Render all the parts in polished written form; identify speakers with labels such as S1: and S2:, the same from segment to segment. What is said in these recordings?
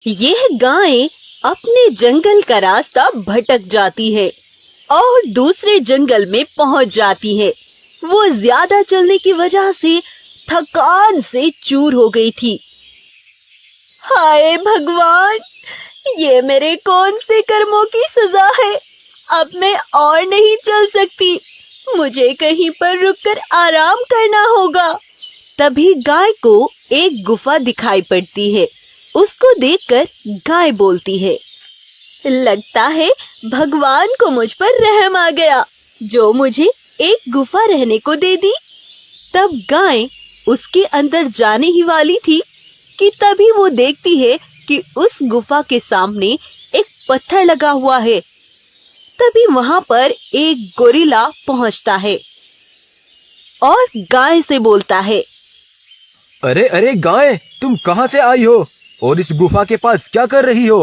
S1: यह गाय अपने जंगल का रास्ता भटक जाती है और दूसरे जंगल में पहुंच जाती है। वो ज्यादा चलने की वजह से थकान से चूर हो गई थी। हाय भगवान, ये मेरे कौन से कर्मों की सजा है। अब मैं और नहीं चल सकती, मुझे कहीं पर रुककर आराम करना होगा। तभी गाय को एक गुफा दिखाई पड़ती है। उसको देखकर गाय बोलती है, लगता है भगवान को मुझ पर रहम आ गया, जो मुझे एक गुफा रहने को दे दी। तब गाय उसके अंदर जाने ही वाली थी कि तभी वो देखती है कि उस गुफा के सामने एक पत्थर लगा हुआ है। तभी वहां पर एक गोरिल्ला पहुंचता है और गाय से बोलता है,
S2: अरे अरे गाय, तुम कहाँ से आई हो और इस गुफा के पास क्या कर रही हो?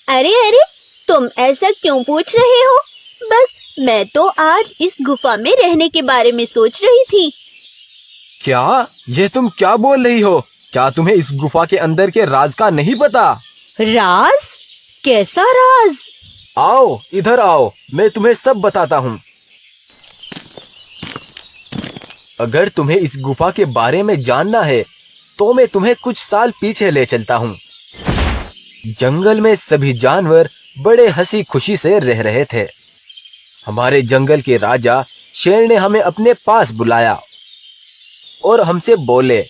S3: अरे अरे, तुम ऐसा क्यों पूछ रहे हो? बस मैं तो आज इस गुफा में रहने के बारे में सोच रही थी।
S2: क्या? ये तुम क्या बोल रही हो? क्या तुम्हें इस गुफा के अंदर के राज का नहीं पता?
S1: राज? कैसा राज?
S2: आओ इधर आओ, मैं तुम्हें सब बताता हूँ। अगर तुम्हें इस गुफा के बारे में जानना है तो मैं तुम्हें कुछ साल पीछे ले चलता हूँ। जंगल में सभी जानवर बड़े हंसी खुशी से रह रहे थे। हमारे जंगल के राजा शेर ने हमें अपने पास बुलाया और हमसे बोले,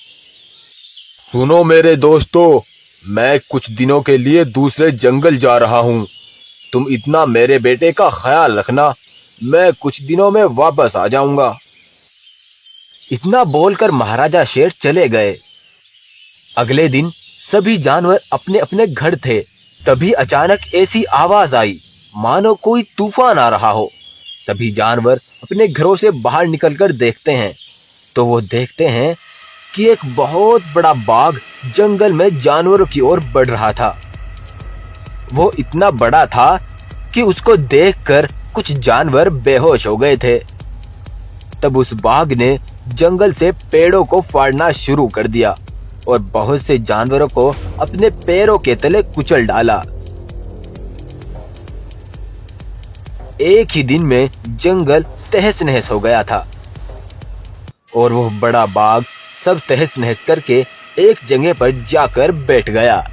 S2: सुनो मेरे दोस्तों, मैं कुछ दिनों के लिए दूसरे जंगल जा रहा हूँ। तुम इतना मेरे बेटे का ख्याल रखना, मैं कुछ दिनों में वापस आ जाऊंगा। इतना बोलकर महाराजा शेर चले गए। अगले दिन सभी जानवर अपने अपने घर थे। तभी अचानक ऐसी आवाज आई मानो कोई तूफान आ रहा हो। सभी जानवर अपने घरों से बाहर निकलकर देखते हैं तो वो देखते हैं कि एक बहुत बड़ा बाघ जंगल में जानवरों की ओर बढ़ रहा था। वो इतना बड़ा था कि उसको देखकर कुछ जानवर बेहोश हो गए थे। तब उस बाघ ने जंगल से पेड़ों को फाड़ना शुरू कर दिया और बहुत से जानवरों को अपने पैरों के तले कुचल डाला। एक ही दिन में जंगल तहस नहस हो गया था और वो बड़ा बाघ सब तहस नहस करके एक जगह पर जाकर बैठ गया।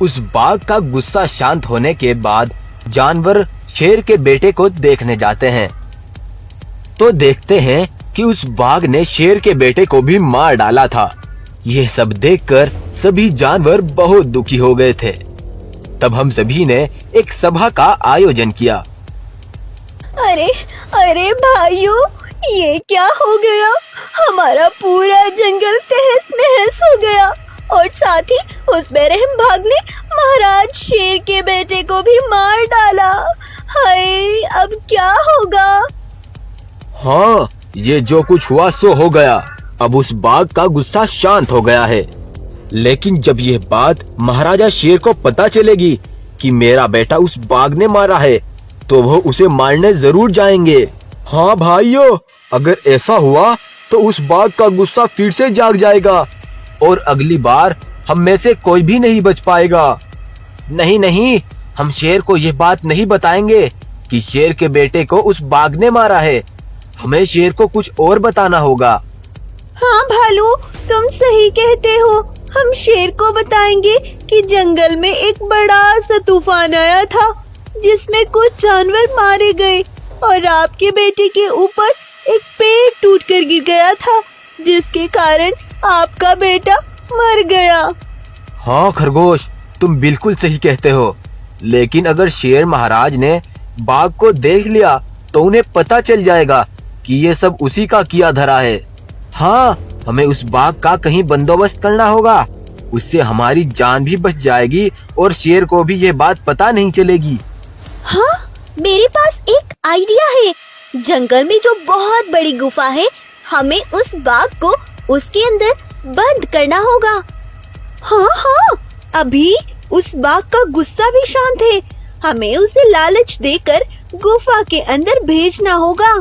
S2: उस बाघ का गुस्सा शांत होने के बाद जानवर शेर के बेटे को देखने जाते हैं तो देखते हैं कि उस बाघ ने शेर के बेटे को भी मार डाला था। यह सब देखकर सभी जानवर बहुत दुखी हो गए थे। तब हम सभी ने एक सभा का आयोजन किया।
S3: अरे अरे भाइयों, ये क्या हो गया? हमारा पूरा जंगल तहस नहस हो गया और साथ ही उस बेरहम बाघ ने महाराज शेर के बेटे को भी मार डाला। हाय, अब क्या होगा?
S2: हाँ, ये जो कुछ हुआ सो हो गया। अब उस बाघ का गुस्सा शांत हो गया है। लेकिन जब यह बात महाराजा शेर को पता चलेगी कि मेरा बेटा उस बाघ ने मारा है तो वो उसे मारने जरूर जाएंगे। हाँ भाइयों, अगर ऐसा हुआ तो उस बाघ का गुस्सा फिर से जाग जाएगा और अगली बार हम में से कोई भी नहीं बच पाएगा। नहीं नहीं, हम शेर को यह बात नहीं बताएंगे कि शेर के बेटे को उस बाघ ने मारा है। हमें शेर को कुछ और बताना होगा।
S3: हाँ भालू, तुम सही कहते हो। हम शेर को बताएंगे कि जंगल में एक बड़ा सा तूफान आया था जिसमें कुछ जानवर मारे गए और आपके बेटे के ऊपर एक पेड़ टूटकर गिर गया था जिसके कारण आपका बेटा मर गया।
S2: हाँ खरगोश, तुम बिल्कुल सही कहते हो। लेकिन अगर शेर महाराज ने बाघ को देख लिया तो उन्हें पता चल जाएगा कि ये सब उसी का किया धरा है। हाँ, हमें उस बाघ का कहीं बंदोबस्त करना होगा। उससे हमारी जान भी बच जाएगी और शेर को भी ये बात पता नहीं चलेगी।
S3: हाँ, मेरे पास एक आइडिया है। जंगल में जो बहुत बड़ी गुफा है, हमें उस बाघ को उसके अंदर बंद करना होगा। हाँ हाँ, अभी उस बाघ का गुस्सा भी शांत है। हमें उसे लालच देकर गुफा के अंदर भेजना होगा।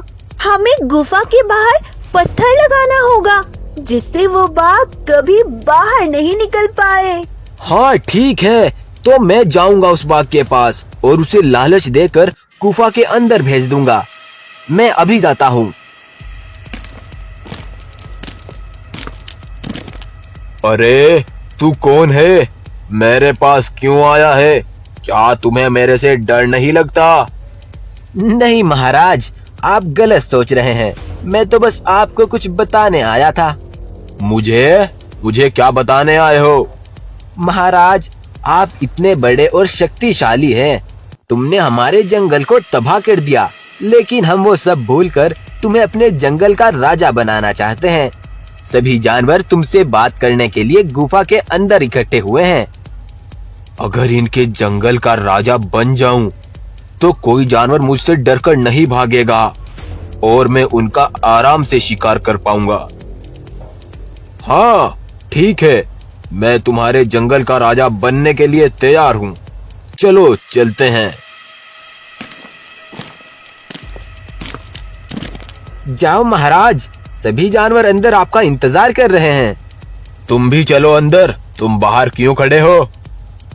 S3: हमें गुफा के बाहर पत्थर लगाना होगा जिससे वो बाघ कभी बाहर नहीं निकल पाए।
S2: हाँ ठीक है, तो मैं जाऊंगा उस बाघ के पास और उसे लालच देकर गुफा के अंदर भेज दूंगा। मैं अभी जाता हूँ। अरे तू कौन है? मेरे पास क्यों आया है? क्या तुम्हें मेरे से डर नहीं लगता? नहीं महाराज, आप गलत सोच रहे हैं। मैं तो बस आपको कुछ बताने आया था। मुझे क्या बताने आए हो? महाराज, आप इतने बड़े और शक्तिशाली हैं। तुमने हमारे जंगल को तबाह कर दिया, लेकिन हम वो सब भूलकर तुम्हें अपने जंगल का राजा बनाना चाहते हैं। सभी जानवर तुमसे बात करने के लिए गुफा के अंदर इकट्ठे हुए हैं। अगर इनके जंगल का राजा बन जाऊं, तो कोई जानवर मुझसे डरकर नहीं भागेगा और मैं उनका आराम से शिकार कर पाऊंगा। हाँ ठीक है, मैं तुम्हारे जंगल का राजा बनने के लिए तैयार हूँ। चलो चलते हैं। जाओ महाराज, सभी जानवर अंदर आपका इंतजार कर रहे हैं। तुम भी चलो अंदर, तुम बाहर क्यों खड़े हो?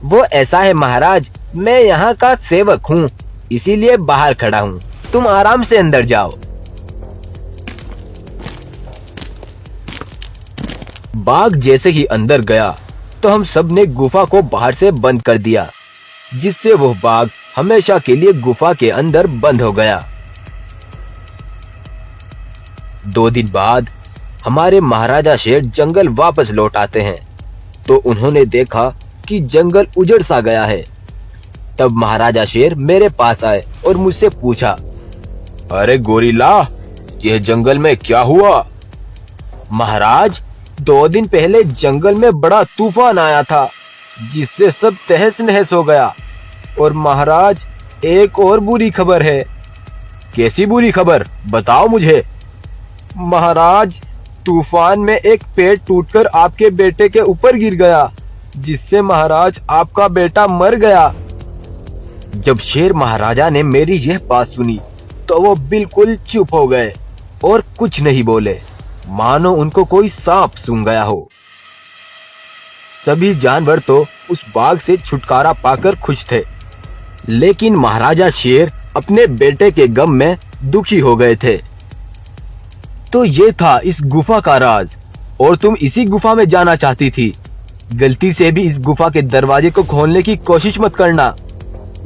S2: वो ऐसा है महाराज, मैं यहाँ का सेवक हूँ, इसीलिए बाहर खड़ा हूँ। तुम आराम से अंदर जाओ। बाघ जैसे ही अंदर गया तो हम सब ने गुफा को बाहर से बंद कर दिया, जिससे वो बाघ हमेशा के लिए गुफा के अंदर बंद हो गया। 2 दिन बाद हमारे महाराजा शेर जंगल वापस लौट आते हैं, तो उन्होंने देखा कि जंगल उजड़ सा गया है। तब महाराजा शेर मेरे पास आए और मुझसे पूछा, अरे गोरिल्ला, यह जंगल में क्या हुआ? महाराज, 2 दिन पहले जंगल में बड़ा तूफान आया था, जिससे सब तहस नहस हो गया। और महाराज, एक और बुरी खबर है। कैसी बुरी खबर? बताओ मुझे। महाराज, तूफान में एक पेड़ टूटकर आपके बेटे के ऊपर गिर गया, जिससे महाराज आपका बेटा मर गया। जब शेर महाराजा ने मेरी यह बात सुनी तो वो बिल्कुल चुप हो गए और कुछ नहीं बोले, मानो उनको कोई सांप सूंघ गया हो। सभी जानवर तो उस बाघ से छुटकारा पाकर खुश थे, लेकिन महाराजा शेर अपने बेटे के गम में दुखी हो गए थे। तो ये था इस गुफा का राज, और तुम इसी गुफा में जाना चाहती थी। गलती से भी इस गुफा के दरवाजे को खोलने की कोशिश मत करना।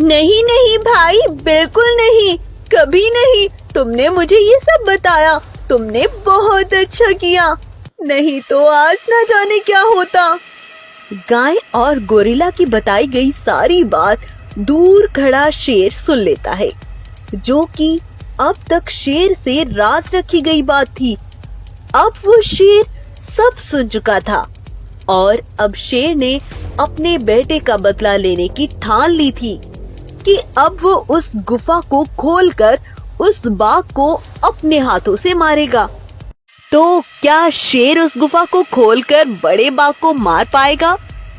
S1: नहीं नहीं भाई, बिल्कुल नहीं, कभी नहीं। तुमने मुझे ये सब बताया, तुमने बहुत अच्छा किया, नहीं तो आज ना जाने क्या होता। गाय और गोरिल्ला की बताई गई सारी बात दूर खड़ा शेर सुन लेता है, जो कि अब तक शेर से राज रखी गई बात थी। अब वो शेर सब सुन चुका था और अब शेर ने अपने बेटे का बदला लेने की ठान ली थी कि अब वो उस गुफा को खोलकर उस बाघ को अपने हाथों से मारेगा। तो क्या शेर उस गुफा को खोलकर बड़े बाघ को मार पाएगा,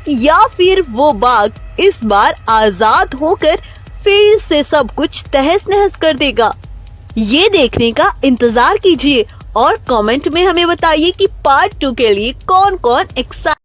S1: या फिर वो बाघ इस बार आजाद होकर फिर से सब कुछ तहस नहस कर देगा? ये देखने का इंतजार कीजिए और कमेंट में हमें बताइए कि पार्ट 2 के लिए कौन कौन एक्साइटेड